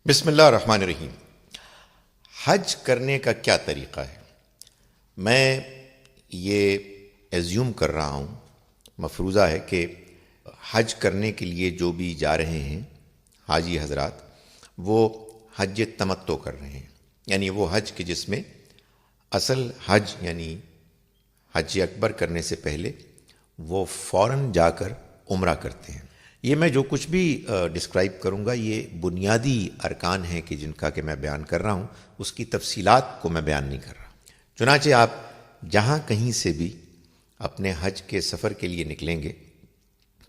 بسم اللہ الرحمن الرحیم۔ حج کرنے کا کیا طریقہ ہے؟ میں یہ ایزیوم کر رہا ہوں، مفروضہ ہے کہ حج کرنے کے لیے جو بھی جا رہے ہیں حاجی حضرات، وہ حج تمتع کر رہے ہیں، یعنی وہ حج کے جس میں اصل حج یعنی حج اکبر کرنے سے پہلے وہ فوراً جا کر عمرہ کرتے ہیں۔ یہ میں جو کچھ بھی ڈسکرائب کروں گا یہ بنیادی ارکان ہیں کہ جن کا کہ میں بیان کر رہا ہوں، اس کی تفصیلات کو میں بیان نہیں کر رہا۔ چنانچہ آپ جہاں کہیں سے بھی اپنے حج کے سفر کے لیے نکلیں گے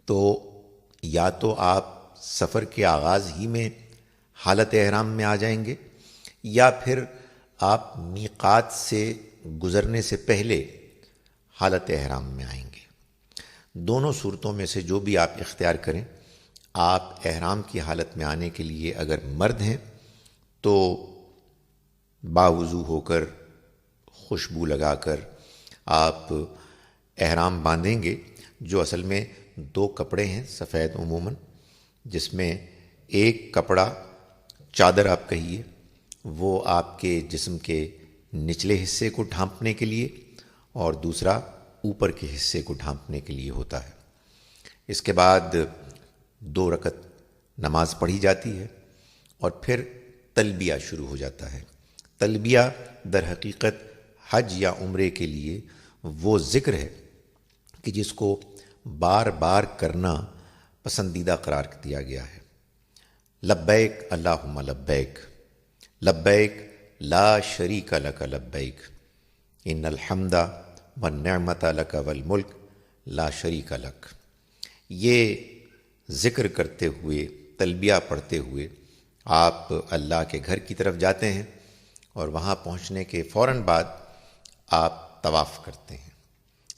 تو یا تو آپ سفر کے آغاز ہی میں حالت احرام میں آ جائیں گے، یا پھر آپ میقات سے گزرنے سے پہلے حالت احرام میں آئیں گے۔ دونوں صورتوں میں سے جو بھی آپ اختیار کریں، آپ احرام کی حالت میں آنے کے لیے اگر مرد ہیں تو باوضو ہو کر خوشبو لگا کر آپ احرام باندھیں گے، جو اصل میں دو کپڑے ہیں سفید عموماً، جس میں ایک کپڑا چادر آپ کہیے وہ آپ کے جسم کے نچلے حصے کو ڈھانپنے کے لیے، اور دوسرا اوپر کے حصے کو ڈھانپنے کے لیے ہوتا ہے۔ اس کے بعد 2 رکعت نماز پڑھی جاتی ہے اور پھر تلبیہ شروع ہو جاتا ہے۔ تلبیہ در حقیقت حج یا عمرے کے لیے وہ ذکر ہے کہ جس کو بار بار کرنا پسندیدہ قرار دیا گیا ہے۔ لبیک اللہم لبیک، لبیک لا شریک لک لبیک، ان الحمد والنعمت لک والملک لا شریک لک۔ یہ ذکر کرتے ہوئے، تلبیہ پڑھتے ہوئے آپ اللہ کے گھر کی طرف جاتے ہیں، اور وہاں پہنچنے کے فوراً بعد آپ طواف کرتے ہیں۔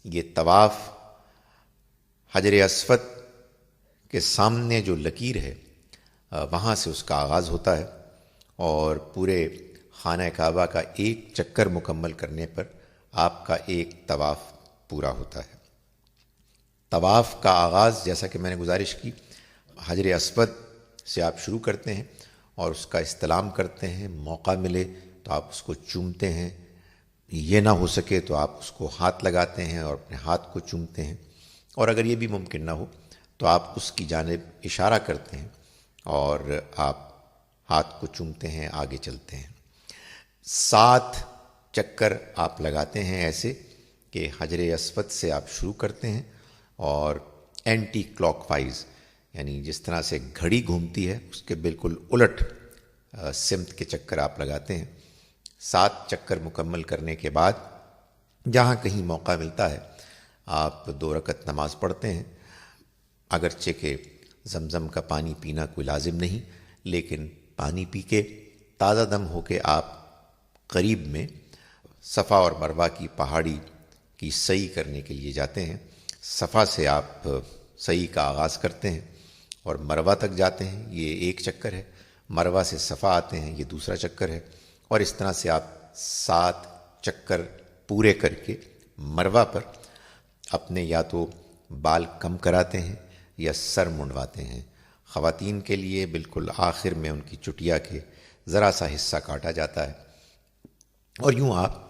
یہ طواف حجر اسود کے سامنے جو لکیر ہے وہاں سے اس کا آغاز ہوتا ہے، اور پورے خانہ کعبہ کا ایک چکر مکمل کرنے پر آپ کا ایک طواف پورا ہوتا ہے۔ طواف کا آغاز جیسا کہ میں نے گزارش کی، حجر اسود سے آپ شروع کرتے ہیں اور اس کا استلام کرتے ہیں۔ موقع ملے تو آپ اس کو چومتے ہیں، یہ نہ ہو سکے تو آپ اس کو ہاتھ لگاتے ہیں اور اپنے ہاتھ کو چومتے ہیں، اور اگر یہ بھی ممکن نہ ہو تو آپ اس کی جانب اشارہ کرتے ہیں اور آپ ہاتھ کو چومتے ہیں، آگے چلتے ہیں۔ 7 چکر آپ لگاتے ہیں ایسے کہ حجر اسود سے آپ شروع کرتے ہیں اور اینٹی کلاک وائز، یعنی جس طرح سے گھڑی گھومتی ہے اس کے بالکل الٹ سمت کے چکر آپ لگاتے ہیں۔ 7 چکر مکمل کرنے کے بعد جہاں کہیں موقع ملتا ہے آپ 2 رکعت نماز پڑھتے ہیں، اگرچہ کہ زمزم کا پانی پینا کوئی لازم نہیں، لیکن پانی پی کے تازہ دم ہو کے آپ قریب میں صفا اور مروہ کی پہاڑی کی سعی کرنے کے لیے جاتے ہیں۔ صفا سے آپ سعی کا آغاز کرتے ہیں اور مروہ تک جاتے ہیں، یہ ایک چکر ہے۔ مروہ سے صفا آتے ہیں، یہ دوسرا چکر ہے، اور اس طرح سے آپ 7 چکر پورے کر کے مروہ پر اپنے یا تو بال کم کراتے ہیں یا سر منڈواتے ہیں۔ خواتین کے لیے بالکل آخر میں ان کی چٹیا کے ذرا سا حصہ کاٹا جاتا ہے، اور یوں آپ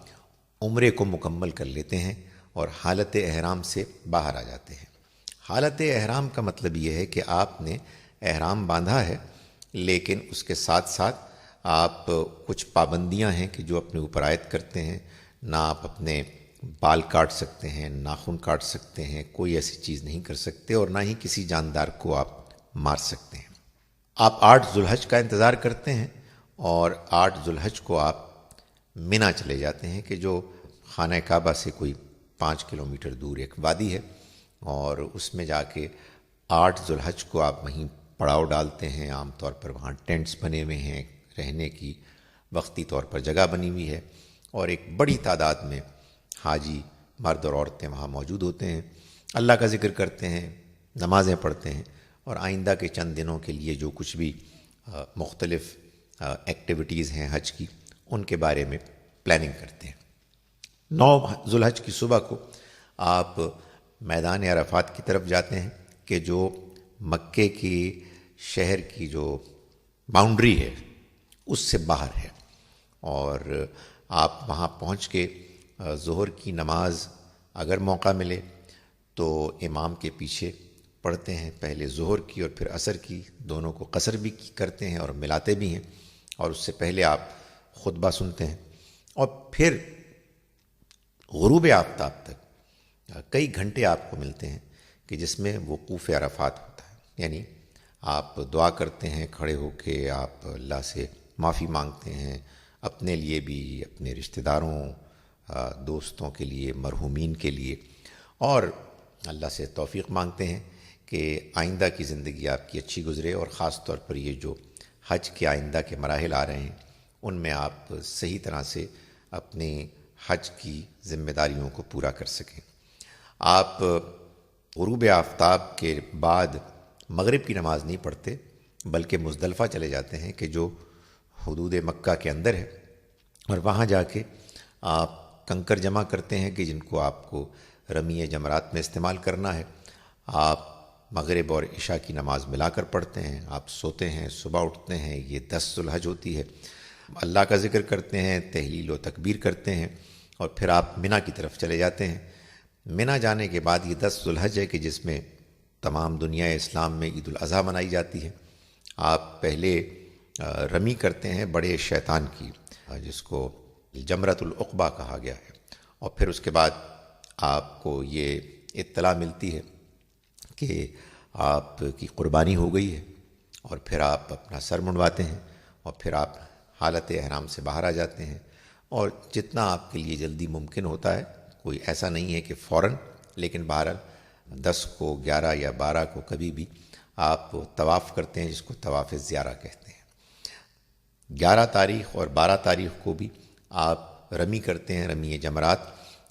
عمرے کو مکمل کر لیتے ہیں اور حالت احرام سے باہر آ جاتے ہیں۔ حالت احرام کا مطلب یہ ہے کہ آپ نے احرام باندھا ہے، لیکن اس کے ساتھ ساتھ آپ کچھ پابندیاں ہیں کہ جو اپنے اوپر عائد کرتے ہیں۔ نہ آپ اپنے بال کاٹ سکتے ہیں، ناخن کاٹ سکتے ہیں، کوئی ایسی چیز نہیں کر سکتے، اور نہ ہی کسی جاندار کو آپ مار سکتے ہیں۔ آپ 8 ذو الحج کا انتظار کرتے ہیں، اور 8 ذو الحج کو آپ منی چلے جاتے ہیں، کہ جو خانہ کعبہ سے کوئی 5 کلومیٹر دور ایک وادی ہے، اور اس میں جا کے 8 ذو الحج کو آپ وہیں پڑاؤ ڈالتے ہیں۔ عام طور پر وہاں ٹینٹس بنے ہوئے ہیں، رہنے کی وقتی طور پر جگہ بنی ہوئی ہے، اور ایک بڑی تعداد میں حاجی مرد اور عورتیں وہاں موجود ہوتے ہیں، اللہ کا ذکر کرتے ہیں، نمازیں پڑھتے ہیں، اور آئندہ کے چند دنوں کے لیے جو کچھ بھی مختلف ایکٹیویٹیز ہیں حج کی، ان کے بارے میں پلاننگ کرتے ہیں۔ 9 ذو الحج کی صبح کو آپ میدان عرفات کی طرف جاتے ہیں، کہ جو مکے کی شہر کی جو باؤنڈری ہے اس سے باہر ہے، اور آپ وہاں پہنچ کے ظہر کی نماز اگر موقع ملے تو امام کے پیچھے پڑھتے ہیں، پہلے ظہر کی اور پھر عصر کی، دونوں کو قصر بھی کرتے ہیں اور ملاتے بھی ہیں، اور اس سے پہلے آپ خطبہ سنتے ہیں، اور پھر غروب آفتاب تک کئی گھنٹے آپ کو ملتے ہیں کہ جس میں وقوف عرفات ہوتا ہے، یعنی آپ دعا کرتے ہیں کھڑے ہو کے، آپ اللہ سے معافی مانگتے ہیں، اپنے لیے بھی، اپنے رشتہ داروں، دوستوں کے لیے، مرحومین کے لیے، اور اللہ سے توفیق مانگتے ہیں کہ آئندہ کی زندگی آپ کی اچھی گزرے، اور خاص طور پر یہ جو حج کے آئندہ کے مراحل آ رہے ہیں ان میں آپ صحیح طرح سے اپنے حج کی ذمہ داریوں کو پورا کر سکیں۔ آپ غروب آفتاب کے بعد مغرب کی نماز نہیں پڑھتے، بلکہ مزدلفہ چلے جاتے ہیں کہ جو حدود مکہ کے اندر ہے، اور وہاں جا کے آپ کنکر جمع کرتے ہیں کہ جن کو آپ کو رمی جمرات میں استعمال کرنا ہے۔ آپ مغرب اور عشاء کی نماز ملا کر پڑھتے ہیں، آپ سوتے ہیں، صبح اٹھتے ہیں، یہ 10 ذو الحج ہوتی ہے، اللہ کا ذکر کرتے ہیں، تحلیل و تکبیر کرتے ہیں، اور پھر آپ منی کی طرف چلے جاتے ہیں۔ منی جانے کے بعد یہ 10 ذو الحج ہے کہ جس میں تمام دنیا اسلام میں عید الاضحیٰ منائی جاتی ہے۔ آپ پہلے رمی کرتے ہیں بڑے شیطان کی، جس کو جمرۃ العقبہ کہا گیا ہے، اور پھر اس کے بعد آپ کو یہ اطلاع ملتی ہے کہ آپ کی قربانی ہو گئی ہے، اور پھر آپ اپنا سر منڈواتے ہیں، اور پھر آپ حالت احرام سے باہر آ جاتے ہیں، اور جتنا آپ کے لیے جلدی ممکن ہوتا ہے، کوئی ایسا نہیں ہے کہ فوراً، لیکن بہرحال 10 کو 11 یا 12 کو کبھی بھی آپ طواف کرتے ہیں، جس کو طواف زیارہ کہتے ہیں۔ 11 تاریخ اور 12 تاریخ کو بھی آپ رمی کرتے ہیں، رمی جمرات،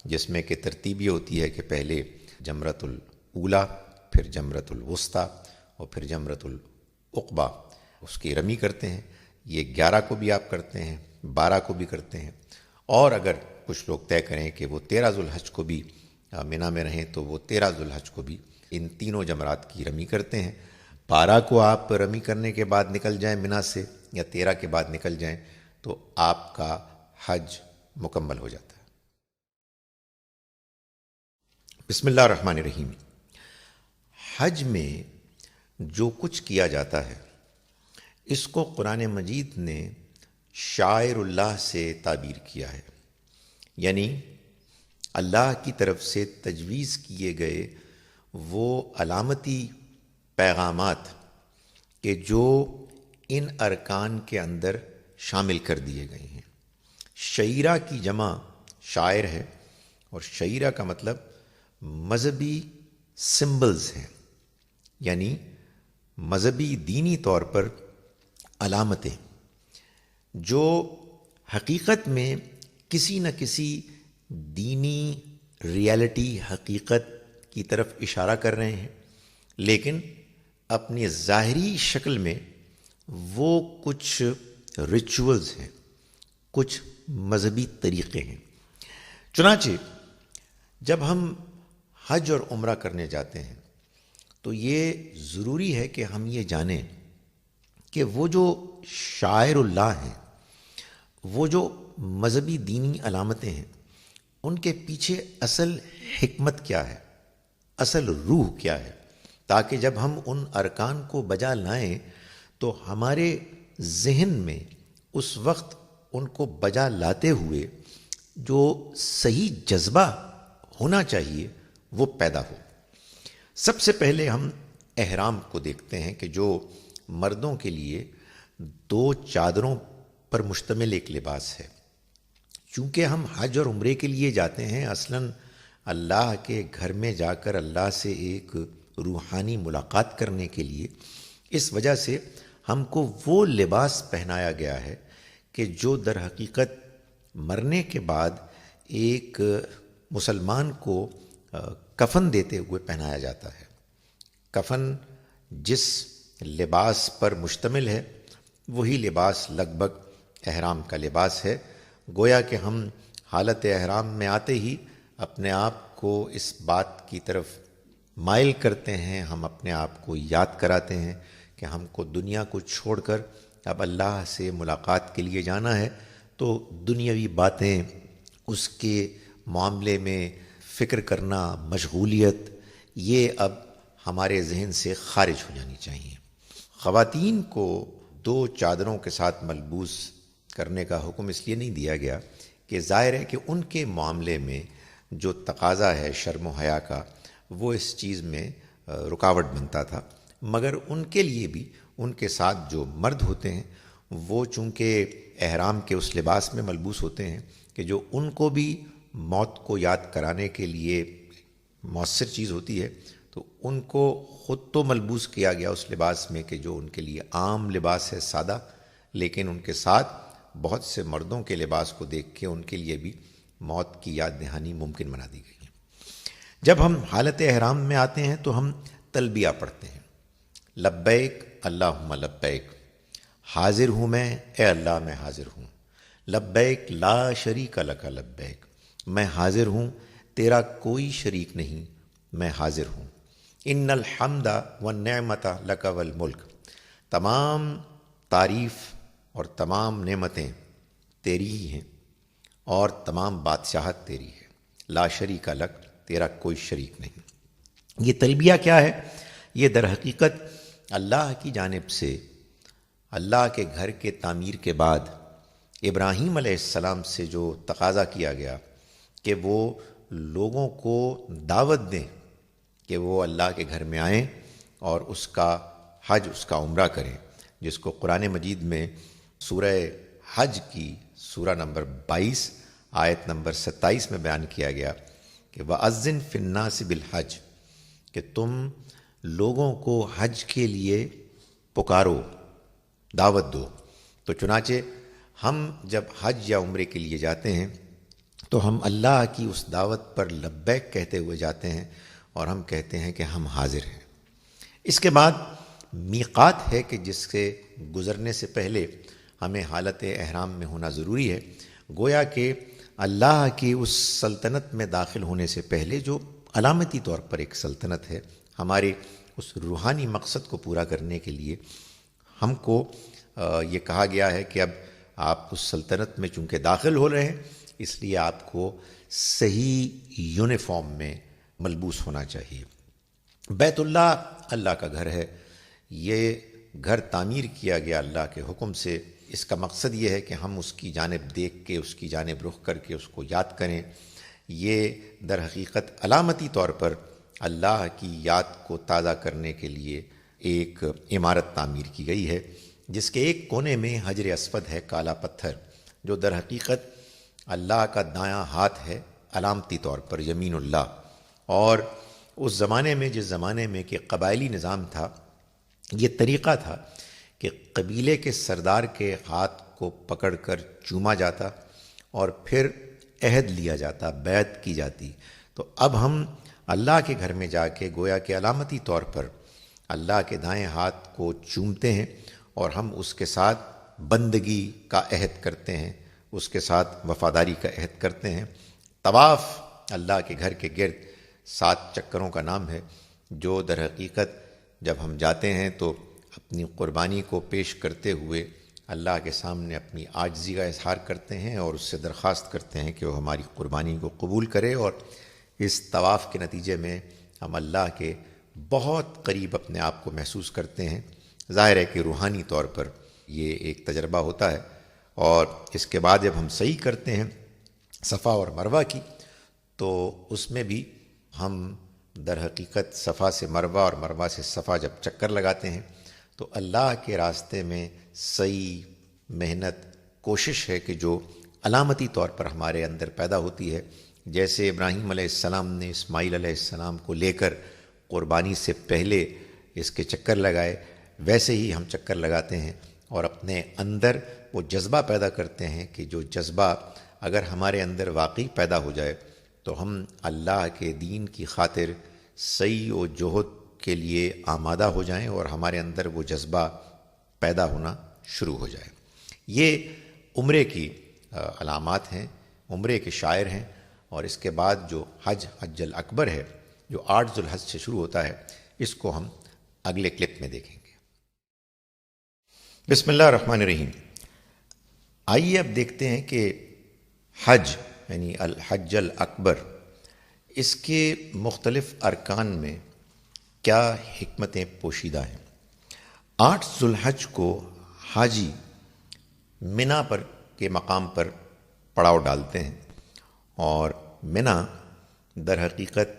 جس میں کہ ترتیب یہ ہوتی ہے کہ پہلے جمرۃ الاولیٰ، پھر جمرۃ الوسطیٰ، اور پھر جمرۃ العقبہ، اس کی رمی کرتے ہیں۔ یہ 11 کو بھی آپ کرتے ہیں، 12 کو بھی کرتے ہیں، اور اگر کچھ لوگ طے کریں کہ وہ 13 ذو الحج کو بھی منی میں رہیں تو وہ 13 ذو الحج کو بھی ان تینوں جمرات کی رمی کرتے ہیں۔ 12 کو آپ رمی کرنے کے بعد نکل جائیں منی سے، یا 13 کے بعد نکل جائیں، تو آپ کا حج مکمل ہو جاتا ہے۔ بسم اللہ الرحمن الرحیم۔ حج میں جو کچھ کیا جاتا ہے اس کو قرآن مجید نے شعائر اللہ سے تعبیر کیا ہے، یعنی اللہ کی طرف سے تجویز کیے گئے وہ علامتی پیغامات کہ جو ان ارکان کے اندر شامل کر دیے گئے ہیں۔ شعیرہ کی جمع شاعر ہے، اور شعیرہ کا مطلب مذہبی سمبلز ہیں، یعنی مذہبی دینی طور پر علامتیں جو حقیقت میں کسی نہ کسی دینی ریالٹی، حقیقت کی طرف اشارہ کر رہے ہیں، لیکن اپنی ظاہری شکل میں وہ کچھ ریچولز ہیں، کچھ مذہبی طریقے ہیں۔ چنانچہ جب ہم حج اور عمرہ کرنے جاتے ہیں تو یہ ضروری ہے کہ ہم یہ جانیں کہ وہ جو شاعر اللہ ہیں، وہ جو مذہبی دینی علامتیں ہیں، ان کے پیچھے اصل حکمت کیا ہے، اصل روح کیا ہے، تاکہ جب ہم ان ارکان کو بجا لائیں تو ہمارے ذہن میں اس وقت ان کو بجا لاتے ہوئے جو صحیح جذبہ ہونا چاہیے وہ پیدا ہو۔ سب سے پہلے ہم احرام کو دیکھتے ہیں کہ جو مردوں کے لیے 2 چادروں پر مشتمل ایک لباس ہے۔ چونکہ ہم حج اور عمرے کے لیے جاتے ہیں، اصلاً اللہ کے گھر میں جا کر اللہ سے ایک روحانی ملاقات کرنے کے لیے، اس وجہ سے ہم کو وہ لباس پہنایا گیا ہے کہ جو در حقیقت مرنے کے بعد ایک مسلمان کو کفن دیتے ہوئے پہنایا جاتا ہے۔ کفن جس لباس پر مشتمل ہے وہی لباس لگ بھگ احرام کا لباس ہے۔ گویا کہ ہم حالت احرام میں آتے ہی اپنے آپ کو اس بات کی طرف مائل کرتے ہیں، ہم اپنے آپ کو یاد کراتے ہیں کہ ہم کو دنیا کو چھوڑ کر اب اللہ سے ملاقات کے لیے جانا ہے تو دنیاوی باتیں، اس کے معاملے میں فکر کرنا، مشغولیت، یہ اب ہمارے ذہن سے خارج ہو جانی چاہیے۔ خواتین کو 2 چادروں کے ساتھ ملبوس کرنے کا حکم اس لیے نہیں دیا گیا کہ ظاہر ہے کہ ان کے معاملے میں جو تقاضا ہے شرم و حیا کا، وہ اس چیز میں رکاوٹ بنتا تھا، مگر ان کے لیے بھی ان کے ساتھ جو مرد ہوتے ہیں وہ چونکہ احرام کے اس لباس میں ملبوس ہوتے ہیں کہ جو ان کو بھی موت کو یاد کرانے کے لیے مؤثر چیز ہوتی ہے، تو ان کو خود تو ملبوس کیا گیا اس لباس میں کہ جو ان کے لیے عام لباس ہے، سادہ، لیکن ان کے ساتھ بہت سے مردوں کے لباس کو دیکھ کے ان کے لیے بھی موت کی یاد دہانی ممکن بنا دی گئی ہے۔ جب ہم حالت احرام میں آتے ہیں تو ہم تلبیہ پڑھتے ہیں، لبیک اللہم لبیک، حاضر ہوں میں، اے اللہ میں حاضر ہوں، لبیک لا شریک لک لبیک، میں حاضر ہوں، تیرا کوئی شریک نہیں، میں حاضر ہوں، ان الحمد والنعمت لک والملک، تمام تعریف اور تمام نعمتیں تیری ہی ہیں اور تمام بادشاہت تیری ہے، لا شریک لک، تیرا کوئی شریک نہیں۔ یہ تلبیہ کیا ہے؟ یہ در حقیقت اللہ کی جانب سے اللہ کے گھر کے تعمیر کے بعد ابراہیم علیہ السلام سے جو تقاضا کیا گیا کہ وہ لوگوں کو دعوت دیں کہ وہ اللہ کے گھر میں آئیں اور اس کا حج، اس کا عمرہ کریں، جس کو قرآن مجید میں سورہ حج کی سورہ نمبر 22 آیت نمبر 27 میں بیان کیا گیا کہ وَأَذِّن فِي النَّاسِ بِالْحَجِّ، کہ تم لوگوں کو حج کے لیے پکارو، دعوت دو۔ تو چنانچہ ہم جب حج یا عمرے کے لیے جاتے ہیں تو ہم اللہ کی اس دعوت پر لبیک کہتے ہوئے جاتے ہیں اور ہم کہتے ہیں کہ ہم حاضر ہیں۔ اس کے بعد میقات ہے کہ جس سے گزرنے سے پہلے ہمیں حالت احرام میں ہونا ضروری ہے، گویا کہ اللہ کی اس سلطنت میں داخل ہونے سے پہلے جو علامتی طور پر ایک سلطنت ہے، ہمارے اس روحانی مقصد کو پورا کرنے کے لیے ہم کو یہ کہا گیا ہے کہ اب آپ اس سلطنت میں چونکہ داخل ہو رہے ہیں، اس لیے آپ کو صحیح یونیفارم میں ملبوس ہونا چاہیے۔ بیت اللہ اللہ کا گھر ہے، یہ گھر تعمیر کیا گیا اللہ کے حکم سے۔ اس کا مقصد یہ ہے کہ ہم اس کی جانب دیکھ کے، اس کی جانب رخ کر کے اس کو یاد کریں۔ یہ در حقیقت علامتی طور پر اللہ کی یاد کو تازہ کرنے کے لیے ایک عمارت تعمیر کی گئی ہے، جس کے ایک کونے میں حجر اسود ہے، کالا پتھر، جو در حقیقت اللہ کا دایاں ہاتھ ہے علامتی طور پر، یمین اللہ۔ اور اس زمانے میں، جس زمانے میں کہ قبائلی نظام تھا، یہ طریقہ تھا کہ قبیلے کے سردار کے ہاتھ کو پکڑ کر چوما جاتا اور پھر عہد لیا جاتا، بیعت کی جاتی۔ تو اب ہم اللہ کے گھر میں جا کے گویا کہ علامتی طور پر اللہ کے دائیں ہاتھ کو چومتے ہیں اور ہم اس کے ساتھ بندگی کا عہد کرتے ہیں، اس کے ساتھ وفاداری کا عہد کرتے ہیں۔ طواف اللہ کے گھر کے گرد 7 چکروں کا نام ہے، جو در حقیقت جب ہم جاتے ہیں تو اپنی قربانی کو پیش کرتے ہوئے اللہ کے سامنے اپنی عاجزی کا اظہار کرتے ہیں اور اس سے درخواست کرتے ہیں کہ وہ ہماری قربانی کو قبول کرے، اور اس طواف کے نتیجے میں ہم اللہ کے بہت قریب اپنے آپ کو محسوس کرتے ہیں۔ ظاہر ہے کہ روحانی طور پر یہ ایک تجربہ ہوتا ہے۔ اور اس کے بعد جب ہم صحیح کرتے ہیں صفا اور مروہ کی، تو اس میں بھی ہم در حقیقت صفا سے مروہ اور مروہ سے صفا جب چکر لگاتے ہیں تو اللہ کے راستے میں صحیح محنت، کوشش ہے کہ جو علامتی طور پر ہمارے اندر پیدا ہوتی ہے، جیسے ابراہیم علیہ السلام نے اسماعیل علیہ السلام کو لے کر قربانی سے پہلے اس کے چکر لگائے، ویسے ہی ہم چکر لگاتے ہیں اور اپنے اندر وہ جذبہ پیدا کرتے ہیں کہ جو جذبہ اگر ہمارے اندر واقعی پیدا ہو جائے تو ہم اللہ کے دین کی خاطر سعی و جہد کے لیے آمادہ ہو جائیں اور ہمارے اندر وہ جذبہ پیدا ہونا شروع ہو جائے۔ یہ عمرے کی علامات ہیں، عمرے کے شاعر ہیں۔ اور اس کے بعد جو حج الاکبر ہے، جو 8 ذو الحج سے شروع ہوتا ہے، اس کو ہم اگلے کلپ میں دیکھیں گے۔ بسم اللہ الرحمن الرحیم. آئیے اب دیکھتے ہیں کہ حج یعنی الحج الاکبر، اس کے مختلف ارکان میں کیا حکمتیں پوشیدہ ہیں. 8 ذو الحج کو حاجی منا پر کے مقام پر پڑاؤ ڈالتے ہیں، اور منا در حقیقت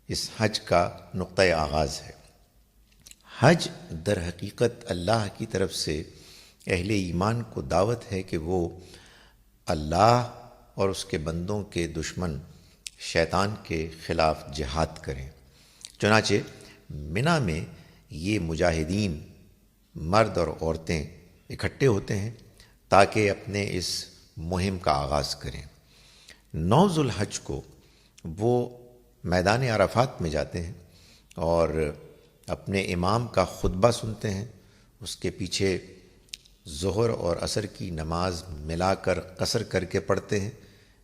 اس حج کا نقطۂ آغاز ہے. حج در حقیقت اللہ کی طرف سے اہل ایمان کو دعوت ہے کہ وہ اللہ اور اس کے بندوں کے دشمن شیطان کے خلاف جہاد کریں. چنانچہ منا میں یہ مجاہدین مرد اور عورتیں اکٹھے ہوتے ہیں تاکہ اپنے اس مہم کا آغاز کریں. 9 ذو الحج کو وہ میدان عرفات میں جاتے ہیں اور اپنے امام کا خطبہ سنتے ہیں، اس کے پیچھے ظہر اور عصر کی نماز ملا کر قصر کر کے پڑھتے ہیں،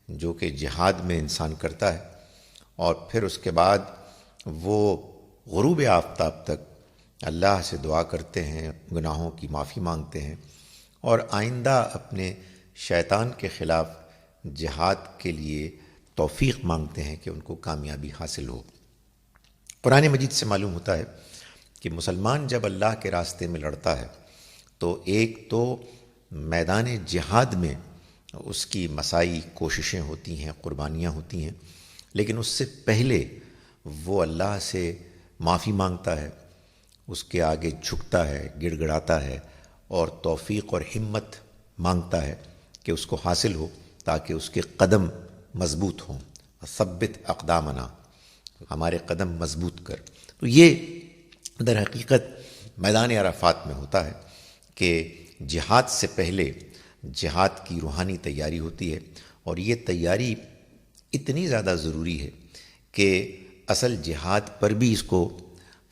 جو کہ جہاد میں انسان کرتا ہے، اور پھر اس کے بعد وہ غروب آفتاب تک اللہ سے دعا کرتے ہیں، گناہوں کی معافی مانگتے ہیں، اور آئندہ اپنے شیطان کے خلاف جہاد کے لیے توفیق مانگتے ہیں کہ ان کو کامیابی حاصل ہو. قرآن مجید سے معلوم ہوتا ہے کہ مسلمان جب اللہ کے راستے میں لڑتا ہے تو ایک تو میدان جہاد میں اس کی مساعی کوششیں ہوتی ہیں، قربانیاں ہوتی ہیں، لیکن اس سے پہلے وہ اللہ سے معافی مانگتا ہے، اس کے آگے جھکتا ہے، گڑ گڑاتا ہے، اور توفیق اور ہمت مانگتا ہے کہ اس کو حاصل ہو تاکہ اس کے قدم مضبوط ہوں. ثبت اقدامنا، ہمارے قدم مضبوط کر. تو یہ در حقیقت میدان عرفات میں ہوتا ہے کہ جہاد سے پہلے جہاد کی روحانی تیاری ہوتی ہے، اور یہ تیاری اتنی زیادہ ضروری ہے کہ اصل جہاد پر بھی اس کو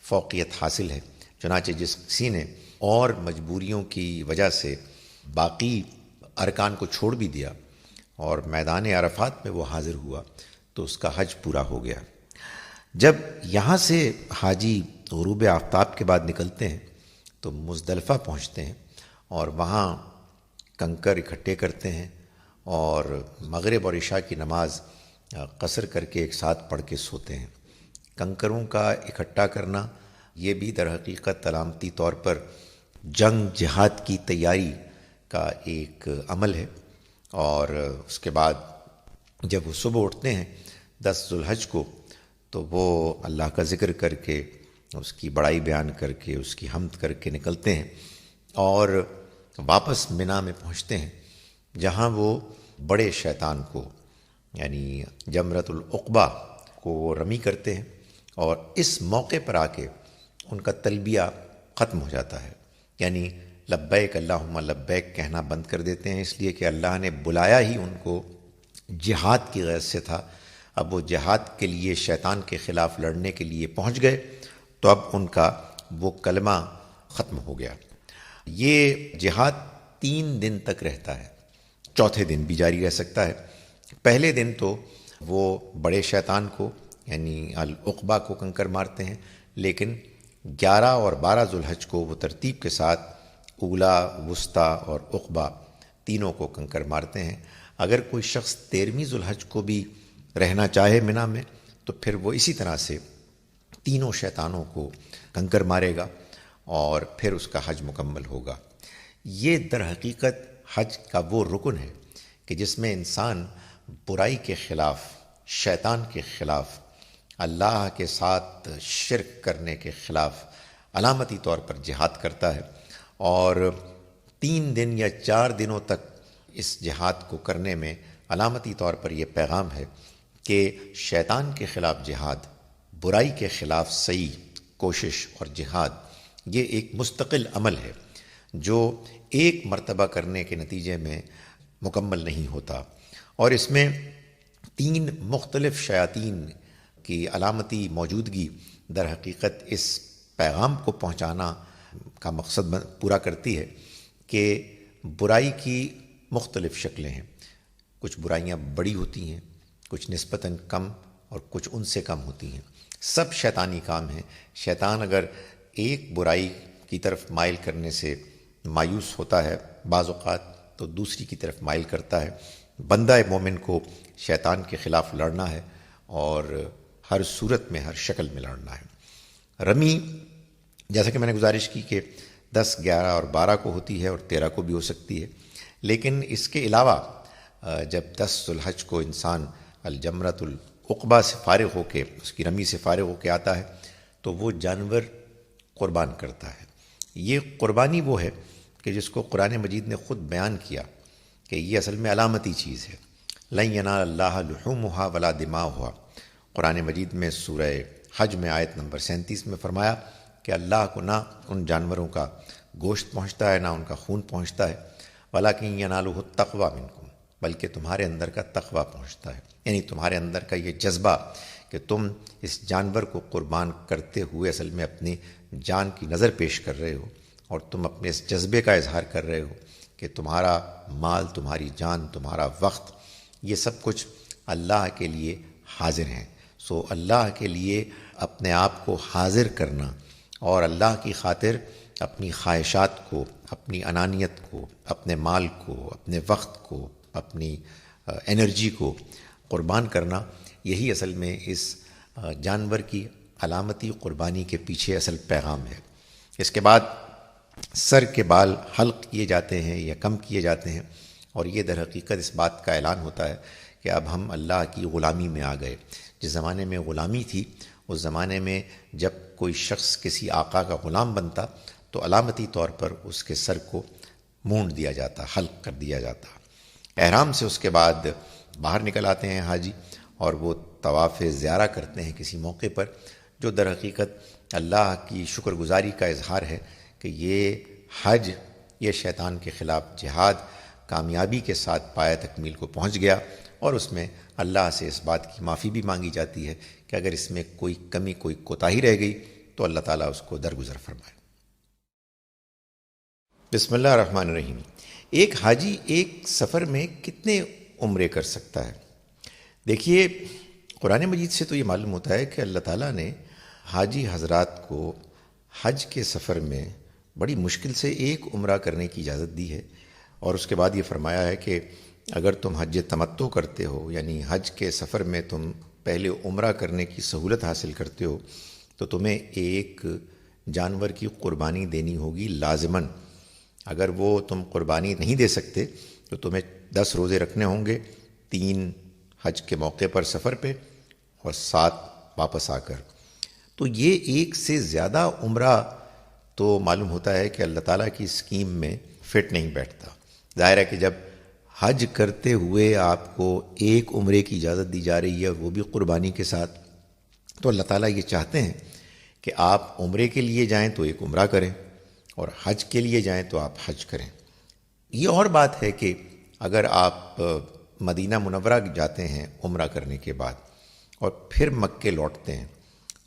فوقیت حاصل ہے. چنانچہ جس کسی نے اور مجبوریوں کی وجہ سے باقی ارکان کو چھوڑ بھی دیا اور میدان عرفات میں وہ حاضر ہوا تو اس کا حج پورا ہو گیا. جب یہاں سے حاجی غروب آفتاب کے بعد نکلتے ہیں تو مزدلفہ پہنچتے ہیں اور وہاں کنکر اکٹھے کرتے ہیں اور مغرب اور عشاء کی نماز قصر کر کے ایک ساتھ پڑھ کے سوتے ہیں. کنکروں کا اکٹھا کرنا یہ بھی در حقیقت علامتی طور پر جنگ جہاد کی تیاری کا ایک عمل ہے. اور اس کے بعد جب وہ صبح اٹھتے ہیں 10 ذو الحج کو تو وہ اللہ کا ذکر کر کے، اس کی بڑائی بیان کر کے، اس کی حمد کر کے نکلتے ہیں اور واپس منا میں پہنچتے ہیں، جہاں وہ بڑے شیطان کو یعنی جمرۃ العقبہ کو وہ رمی کرتے ہیں، اور اس موقع پر آ کے ان کا تلبیہ ختم ہو جاتا ہے، یعنی لبیک اللہم لبیک کہنا بند کر دیتے ہیں، اس لیے کہ اللہ نے بلایا ہی ان کو جہاد کی غرض سے تھا. اب وہ جہاد کے لیے شیطان کے خلاف لڑنے کے لیے پہنچ گئے تو اب ان کا وہ کلمہ ختم ہو گیا. یہ جہاد 3 دن تک رہتا ہے، چوتھے دن بھی جاری رہ سکتا ہے. پہلے دن تو وہ بڑے شیطان کو یعنی العقبہ کو کنکر مارتے ہیں، لیکن 11 اور 12 ذو الحج کو وہ ترتیب کے ساتھ اولا، وسطیٰ اور عقبہ تینوں کو کنکر مارتے ہیں. اگر کوئی شخص 13ویں ذو الحج کو بھی رہنا چاہے منا میں تو پھر وہ اسی طرح سے تینوں شیطانوں کو کنکر مارے گا اور پھر اس کا حج مکمل ہوگا. یہ در حقیقت حج کا وہ رکن ہے کہ جس میں انسان برائی کے خلاف، شیطان کے خلاف، اللہ کے ساتھ شرک کرنے کے خلاف علامتی طور پر جہاد کرتا ہے. اور 3 دن یا 4 دنوں تک اس جہاد کو کرنے میں علامتی طور پر یہ پیغام ہے کہ شیطان کے خلاف جہاد، برائی کے خلاف صحیح کوشش اور جہاد، یہ ایک مستقل عمل ہے جو ایک مرتبہ کرنے کے نتیجے میں مکمل نہیں ہوتا. اور اس میں 3 مختلف شیاطین کی علامتی موجودگی در حقیقت اس پیغام کو پہنچانا کا مقصد پورا کرتی ہے کہ برائی کی مختلف شکلیں ہیں. کچھ برائیاں بڑی ہوتی ہیں، کچھ نسبتاً کم اور کچھ ان سے کم ہوتی ہیں. سب شیطانی کام ہیں. شیطان اگر ایک برائی کی طرف مائل کرنے سے مایوس ہوتا ہے بعض اوقات تو دوسری کی طرف مائل کرتا ہے۔ بندہ مومن کو شیطان کے خلاف لڑنا ہے اور ہر صورت میں، ہر شکل میں لڑنا ہے۔ رمی جیسا کہ میں نے گزارش کی کہ 10، 11 اور 12 کو ہوتی ہے اور 13 کو بھی ہو سکتی ہے، لیکن اس کے علاوہ جب 10 ذو الحج کو انسان الجمرۃ العقبہ سے فارغ ہو کے، اس کی رمی سے فارغ ہو کے آتا ہے تو وہ جانور قربان کرتا ہے۔ یہ قربانی وہ ہے کہ جس کو قرآن مجید نے خود بیان کیا کہ یہ اصل میں علامتی چیز ہے۔ لن ینال اللہ لحومها ولا دماؤها، قرآن مجید میں سورہ حج میں آیت نمبر 37 میں فرمایا کہ اللہ کو نہ ان جانوروں کا گوشت پہنچتا ہے، نہ ان کا خون پہنچتا ہے، ولیکن ینالہ التقوی منکم، بلکہ تمہارے اندر کا تقوی پہنچتا ہے، یعنی تمہارے اندر کا یہ جذبہ کہ تم اس جانور کو قربان کرتے ہوئے اصل میں اپنی جان کی نظر پیش کر رہے ہو، اور تم اپنے اس جذبے کا اظہار کر رہے ہو کہ تمہارا مال، تمہاری جان، تمہارا وقت، یہ سب کچھ اللہ کے لیے حاضر ہیں۔ سو اللہ کے لیے اپنے آپ کو حاضر کرنا اور اللہ کی خاطر اپنی خواہشات کو، اپنی انانیت کو، اپنے مال کو، اپنے وقت کو، اپنی انرجی کو قربان کرنا، یہی اصل میں اس جانور کی علامتی قربانی کے پیچھے اصل پیغام ہے۔ اس کے بعد سر کے بال حلق کیے جاتے ہیں یا کم کیے جاتے ہیں، اور یہ در حقیقت اس بات کا اعلان ہوتا ہے کہ اب ہم اللہ کی غلامی میں آ گئے۔ جس زمانے میں غلامی تھی، اس زمانے میں جب کوئی شخص کسی آقا کا غلام بنتا تو علامتی طور پر اس کے سر کو مونڈ دیا جاتا، حلق کر دیا جاتا۔ احرام سے اس کے بعد باہر نکل آتے ہیں حاجی، اور وہ طواف زیارہ کرتے ہیں کسی موقع پر، جو در حقیقت اللہ کی شکر گزاری کا اظہار ہے کہ یہ حج، یہ شیطان کے خلاف جہاد کامیابی کے ساتھ پایہ تکمیل کو پہنچ گیا، اور اس میں اللہ سے اس بات کی معافی بھی مانگی جاتی ہے کہ اگر اس میں کوئی کمی، کوئی کوتاہی رہ گئی تو اللہ تعالیٰ اس کو درگزر فرمائے۔ بسم اللہ الرحمن الرحیم۔ ایک حاجی ایک سفر میں کتنے عمرے کر سکتا ہے؟ دیکھیے، قرآن مجید سے تو یہ معلوم ہوتا ہے کہ اللہ تعالیٰ نے حاجی حضرات کو حج کے سفر میں بڑی مشکل سے ایک عمرہ کرنے کی اجازت دی ہے، اور اس کے بعد یہ فرمایا ہے کہ اگر تم حج تمتع کرتے ہو، یعنی حج کے سفر میں تم پہلے عمرہ کرنے کی سہولت حاصل کرتے ہو، تو تمہیں ایک جانور کی قربانی دینی ہوگی لازماً۔ اگر وہ تم قربانی نہیں دے سکتے تو تمہیں 10 روزے رکھنے ہوں گے، 3 حج کے موقع پر سفر پہ اور 7 واپس آ کر۔ تو یہ ایک سے زیادہ عمرہ تو معلوم ہوتا ہے کہ اللہ تعالیٰ کی اسکیم میں فٹ نہیں بیٹھتا۔ ظاہر ہے کہ جب حج کرتے ہوئے آپ کو ایک عمرے کی اجازت دی جا رہی ہے، وہ بھی قربانی کے ساتھ، تو اللہ تعالیٰ یہ چاہتے ہیں کہ آپ عمرے کے لیے جائیں تو ایک عمرہ کریں، اور حج کے لیے جائیں تو آپ حج کریں۔ یہ اور بات ہے کہ اگر آپ مدینہ منورہ جاتے ہیں عمرہ کرنے کے بعد اور پھر مکے لوٹتے ہیں،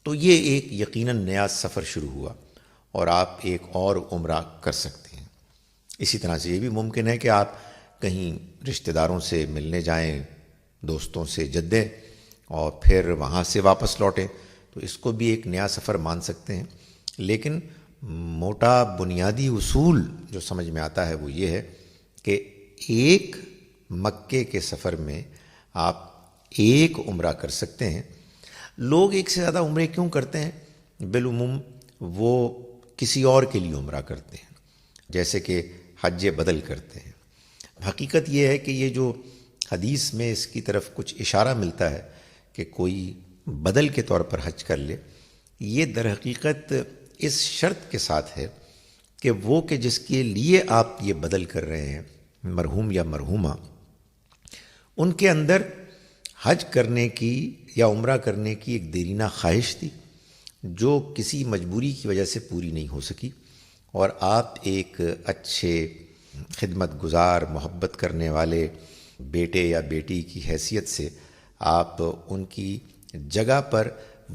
تو یہ ایک یقیناً نیا سفر شروع ہوا اور آپ ایک اور عمرہ کر سکتے ہیں۔ اسی طرح سے یہ بھی ممکن ہے کہ آپ کہیں رشتہ داروں سے ملنے جائیں، دوستوں سے جدیں، اور پھر وہاں سے واپس لوٹیں، تو اس کو بھی ایک نیا سفر مان سکتے ہیں۔ لیکن موٹا بنیادی اصول جو سمجھ میں آتا ہے وہ یہ ہے کہ ایک مکے کے سفر میں آپ ایک عمرہ کر سکتے ہیں۔ لوگ ایک سے زیادہ عمرے کیوں کرتے ہیں؟ بالعموم وہ کسی اور کے لیے عمرہ کرتے ہیں، جیسے کہ حج بدل کرتے ہیں۔ حقیقت یہ ہے کہ یہ جو حدیث میں اس کی طرف کچھ اشارہ ملتا ہے کہ کوئی بدل کے طور پر حج کر لے، یہ در حقیقت اس شرط کے ساتھ ہے کہ وہ کہ جس کے لیے آپ یہ بدل کر رہے ہیں، مرحوم یا مرحومہ، ان کے اندر حج کرنے کی یا عمرہ کرنے کی ایک دیرینہ خواہش تھی جو کسی مجبوری کی وجہ سے پوری نہیں ہو سکی، اور آپ ایک اچھے خدمت گزار، محبت کرنے والے بیٹے یا بیٹی کی حیثیت سے آپ ان کی جگہ پر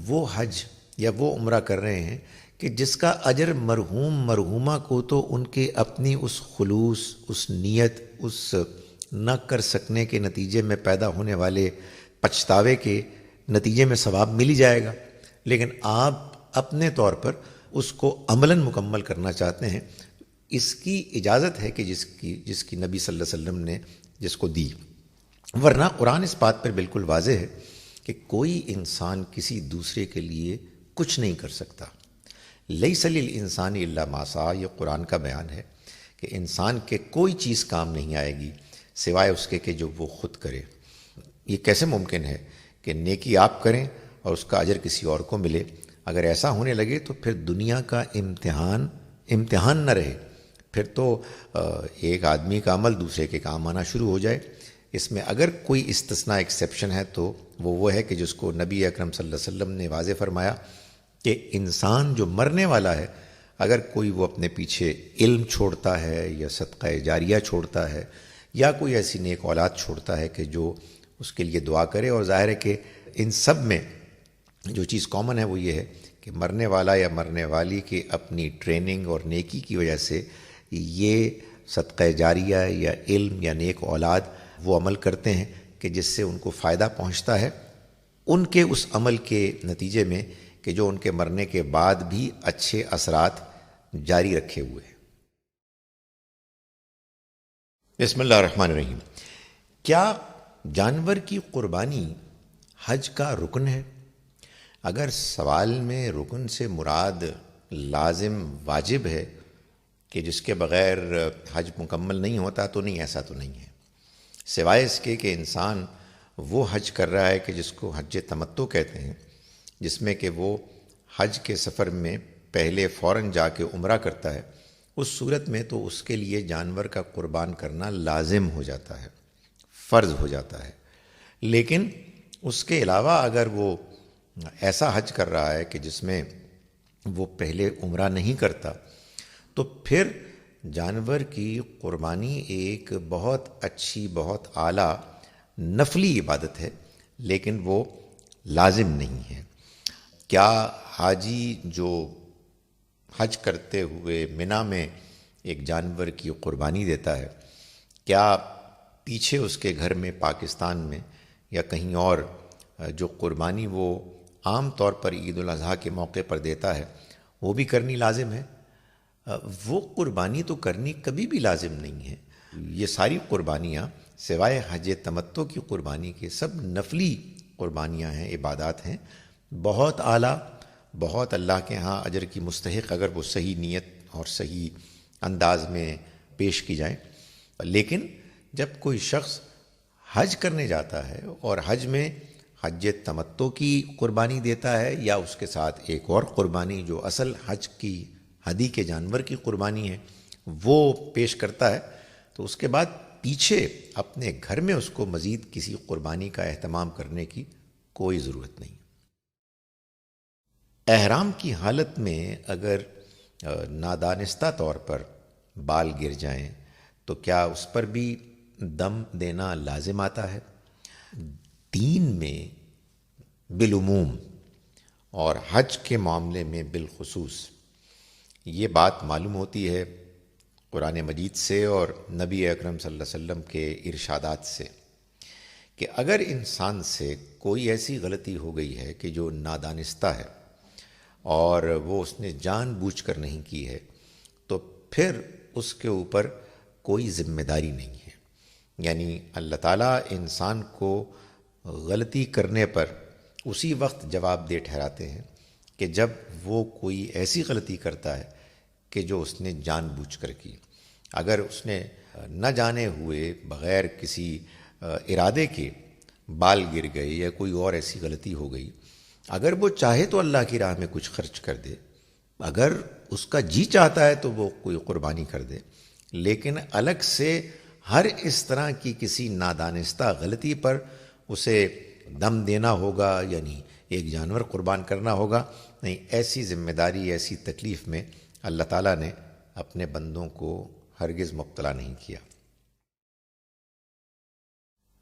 وہ حج یا وہ عمرہ کر رہے ہیں کہ جس کا اجر مرحوم مرحومہ کو تو ان کے اپنی اس خلوص، اس نیت، اس نہ کر سکنے کے نتیجے میں پیدا ہونے والے پچھتاوے کے نتیجے میں ثواب مل ہی جائے گا، لیکن آپ اپنے طور پر اس کو عملاً مکمل کرنا چاہتے ہیں۔ اس کی اجازت ہے کہ جس کی نبی صلی اللہ علیہ وسلم نے جس کو دی، ورنہ قرآن اس بات پر بالکل واضح ہے کہ کوئی انسان کسی دوسرے کے لیے کچھ نہیں کر سکتا۔ لیس للانسان الا ما سعی، یہ قرآن کا بیان ہے کہ انسان کے کوئی چیز کام نہیں آئے گی سوائے اس کے کہ جو وہ خود کرے۔ یہ کیسے ممکن ہے کہ نیکی آپ کریں اور اس کا اجر کسی اور کو ملے؟ اگر ایسا ہونے لگے تو پھر دنیا کا امتحان نہ رہے، پھر تو ایک آدمی کا عمل دوسرے کے کام آنا شروع ہو جائے۔ اس میں اگر کوئی استثناء ایکسیپشن ہے تو وہ ہے کہ جس کو نبی اکرم صلی اللہ علیہ وسلم نے واضح فرمایا کہ انسان جو مرنے والا ہے، اگر کوئی وہ اپنے پیچھے علم چھوڑتا ہے یا صدقہ جاریہ چھوڑتا ہے یا کوئی ایسی نیک اولاد چھوڑتا ہے کہ جو اس کے لیے دعا کرے، اور ظاہر ہے کہ ان سب میں جو چیز کامن ہے وہ یہ ہے کہ مرنے والا یا مرنے والی کی اپنی ٹریننگ اور نیکی کی وجہ سے یہ صدقہ جاریہ یا علم یا نیک اولاد وہ عمل کرتے ہیں کہ جس سے ان کو فائدہ پہنچتا ہے ان کے اس عمل کے نتیجے میں کہ جو ان کے مرنے کے بعد بھی اچھے اثرات جاری رکھے ہوئے ہیں۔ بسم اللہ الرحمن الرحیم۔ کیا جانور کی قربانی حج کا رکن ہے؟ اگر سوال میں رکن سے مراد لازم واجب ہے کہ جس کے بغیر حج مکمل نہیں ہوتا تو نہیں، ایسا تو نہیں ہے، سوائے اس کے کہ انسان وہ حج کر رہا ہے کہ جس کو حج تمتع کہتے ہیں، جس میں کہ وہ حج کے سفر میں پہلے فوراً جا کے عمرہ کرتا ہے، اس صورت میں تو اس کے لیے جانور کا قربان کرنا لازم ہو جاتا ہے، فرض ہو جاتا ہے۔ لیکن اس کے علاوہ اگر وہ ایسا حج کر رہا ہے کہ جس میں وہ پہلے عمرہ نہیں کرتا تو پھر جانور کی قربانی ایک بہت اچھی، بہت اعلیٰ نفلی عبادت ہے، لیکن وہ لازم نہیں ہے۔ کیا حاجی جو حج کرتے ہوئے منی میں ایک جانور کی قربانی دیتا ہے، کیا پیچھے اس کے گھر میں پاکستان میں یا کہیں اور جو قربانی وہ عام طور پر عید الاضحیٰ کے موقع پر دیتا ہے وہ بھی کرنی لازم ہے؟ وہ قربانی تو کرنی کبھی بھی لازم نہیں ہے۔ یہ ساری قربانیاں سوائے حج تمتع کی قربانی کے سب نفلی قربانیاں ہیں، عبادات ہیں، بہت اعلیٰ، بہت اللہ کے ہاں اجر کی مستحق اگر وہ صحیح نیت اور صحیح انداز میں پیش کی جائیں۔ لیکن جب کوئی شخص حج کرنے جاتا ہے اور حج میں حج تمتع کی قربانی دیتا ہے یا اس کے ساتھ ایک اور قربانی جو اصل حج کی ہدی کے جانور کی قربانی ہے وہ پیش کرتا ہے، تو اس کے بعد پیچھے اپنے گھر میں اس کو مزید کسی قربانی کا اہتمام کرنے کی کوئی ضرورت نہیں۔ احرام کی حالت میں اگر نادانستہ طور پر بال گر جائیں تو کیا اس پر بھی دم دینا لازم آتا ہے؟ دین میں بالعموم اور حج کے معاملے میں بالخصوص یہ بات معلوم ہوتی ہے قرآن مجید سے اور نبی اکرم صلی اللہ علیہ وسلم کے ارشادات سے کہ اگر انسان سے کوئی ایسی غلطی ہو گئی ہے کہ جو نادانستہ ہے اور وہ اس نے جان بوجھ کر نہیں کی ہے تو پھر اس کے اوپر کوئی ذمہ داری نہیں ہے۔ یعنی اللہ تعالیٰ انسان کو غلطی کرنے پر اسی وقت جواب دہ ٹھہراتے ہیں کہ جب وہ کوئی ایسی غلطی کرتا ہے کہ جو اس نے جان بوجھ کر کی۔ اگر اس نے نہ جانے ہوئے بغیر کسی ارادے کے بال گر گئے یا کوئی اور ایسی غلطی ہو گئی، اگر وہ چاہے تو اللہ کی راہ میں کچھ خرچ کر دے، اگر اس کا جی چاہتا ہے تو وہ کوئی قربانی کر دے، لیکن الگ سے ہر اس طرح کی کسی نادانستہ غلطی پر اسے دم دینا ہوگا، یعنی ایک جانور قربان کرنا ہوگا، نہیں، ایسی ذمہ داری، ایسی تکلیف میں اللہ تعالیٰ نے اپنے بندوں کو ہرگز مبتلا نہیں کیا۔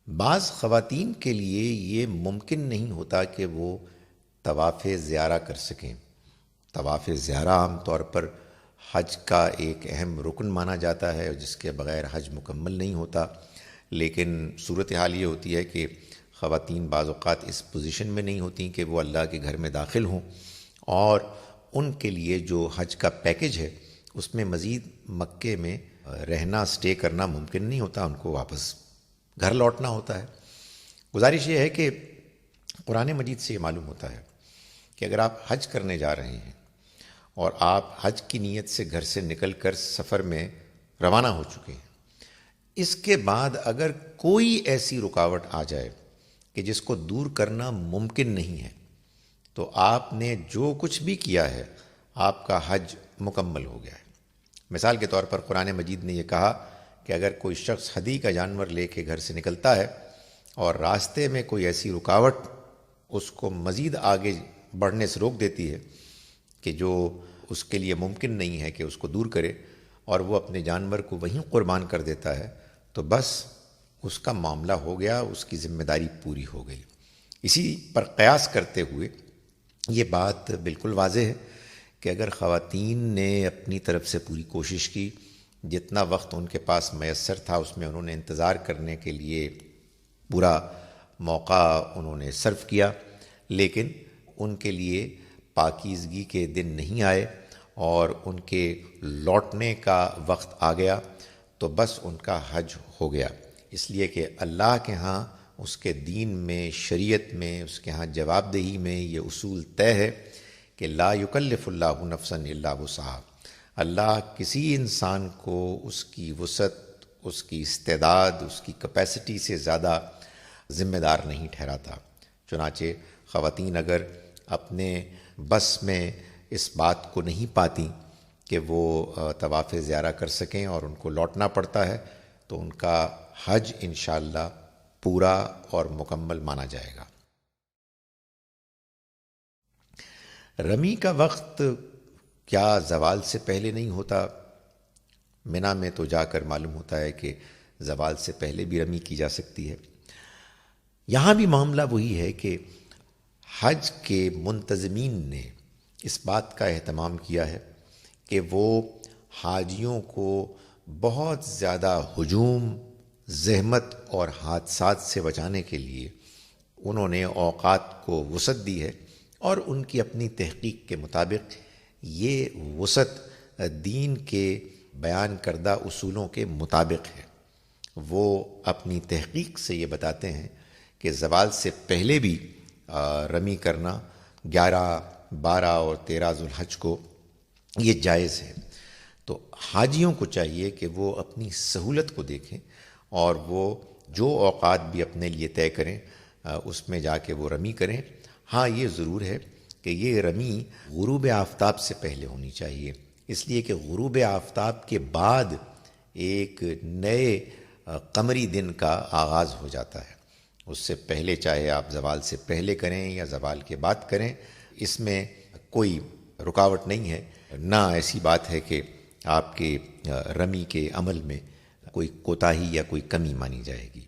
بعض خواتین کے لیے یہ ممکن نہیں ہوتا کہ وہ طواف زیارہ کر سکیں۔ طواف زیارہ عام طور پر حج کا ایک اہم رکن مانا جاتا ہے جس کے بغیر حج مکمل نہیں ہوتا، لیکن صورتحال یہ ہوتی ہے کہ خواتین بعض اوقات اس پوزیشن میں نہیں ہوتی کہ وہ اللہ کے گھر میں داخل ہوں، اور ان کے لیے جو حج کا پیکج ہے اس میں مزید مکے میں رہنا، سٹے کرنا ممکن نہیں ہوتا، ان کو واپس گھر لوٹنا ہوتا ہے۔ گزارش یہ ہے کہ قرآن مجید سے یہ معلوم ہوتا ہے کہ اگر آپ حج کرنے جا رہے ہیں اور آپ حج کی نیت سے گھر سے نکل کر سفر میں روانہ ہو چکے ہیں، اس کے بعد اگر کوئی ایسی رکاوٹ آ جائے کہ جس کو دور کرنا ممکن نہیں ہے، تو آپ نے جو کچھ بھی کیا ہے آپ کا حج مکمل ہو گیا ہے۔ مثال کے طور پر قرآن مجید نے یہ کہا کہ اگر کوئی شخص ہدی کا جانور لے کے گھر سے نکلتا ہے اور راستے میں کوئی ایسی رکاوٹ اس کو مزید آگے بڑھنے سے روک دیتی ہے کہ جو اس کے لیے ممکن نہیں ہے کہ اس کو دور کرے، اور وہ اپنے جانور کو وہیں قربان کر دیتا ہے، تو بس اس کا معاملہ ہو گیا، اس کی ذمہ داری پوری ہو گئی۔ اسی پر قیاس کرتے ہوئے یہ بات بالکل واضح ہے کہ اگر خواتین نے اپنی طرف سے پوری کوشش کی، جتنا وقت ان کے پاس میسر تھا اس میں انہوں نے انتظار کرنے کے لیے پورا موقع انہوں نے صرف کیا، لیکن ان کے لیے پاکیزگی کے دن نہیں آئے اور ان کے لوٹنے کا وقت آ گیا، تو بس ان کا حج ہو گیا۔ اس لیے کہ اللہ کے ہاں، اس کے دین میں، شریعت میں، اس کے ہاں جواب دہی میں یہ اصول طے ہے کہ لا یکلف اللہ نفسا الا وسعہا۔ اللہ کسی انسان کو اس کی وسعت، اس کی استعداد، اس کی کیپیسٹی سے زیادہ ذمہ دار نہیں ٹھہراتا۔ چنانچہ خواتین اگر اپنے بس میں اس بات کو نہیں پاتی کہ وہ طواف زیارہ کر سکیں اور ان کو لوٹنا پڑتا ہے، تو ان کا حج انشاءاللہ پورا اور مکمل مانا جائے گا۔ رمی کا وقت کیا زوال سے پہلے نہیں ہوتا؟ منا میں تو جا کر معلوم ہوتا ہے کہ زوال سے پہلے بھی رمی کی جا سکتی ہے۔ یہاں بھی معاملہ وہی ہے کہ حج کے منتظمین نے اس بات کا اہتمام کیا ہے کہ وہ حاجیوں کو بہت زیادہ ہجوم، زحمت اور حادثات سے بچانے کے لیے انہوں نے اوقات کو وسعت دی ہے، اور ان کی اپنی تحقیق کے مطابق یہ وسعت دین کے بیان کردہ اصولوں کے مطابق ہے۔ وہ اپنی تحقیق سے یہ بتاتے ہیں کہ زوال سے پہلے بھی رمی کرنا 11، 12 اور 13 ذو الحج کو یہ جائز ہے۔ تو حاجیوں کو چاہیے کہ وہ اپنی سہولت کو دیکھیں اور وہ جو اوقات بھی اپنے لیے طے کریں اس میں جا کے وہ رمی کریں۔ ہاں یہ ضرور ہے کہ یہ رمی غروب آفتاب سے پہلے ہونی چاہیے، اس لیے کہ غروب آفتاب کے بعد ایک نئے قمری دن کا آغاز ہو جاتا ہے۔ اس سے پہلے چاہے آپ زوال سے پہلے کریں یا زوال کے بعد کریں، اس میں کوئی رکاوٹ نہیں ہے، نہ ایسی بات ہے کہ آپ کے رمی کے عمل میں کوئی کوتاہی یا کوئی کمی مانی جائے گی۔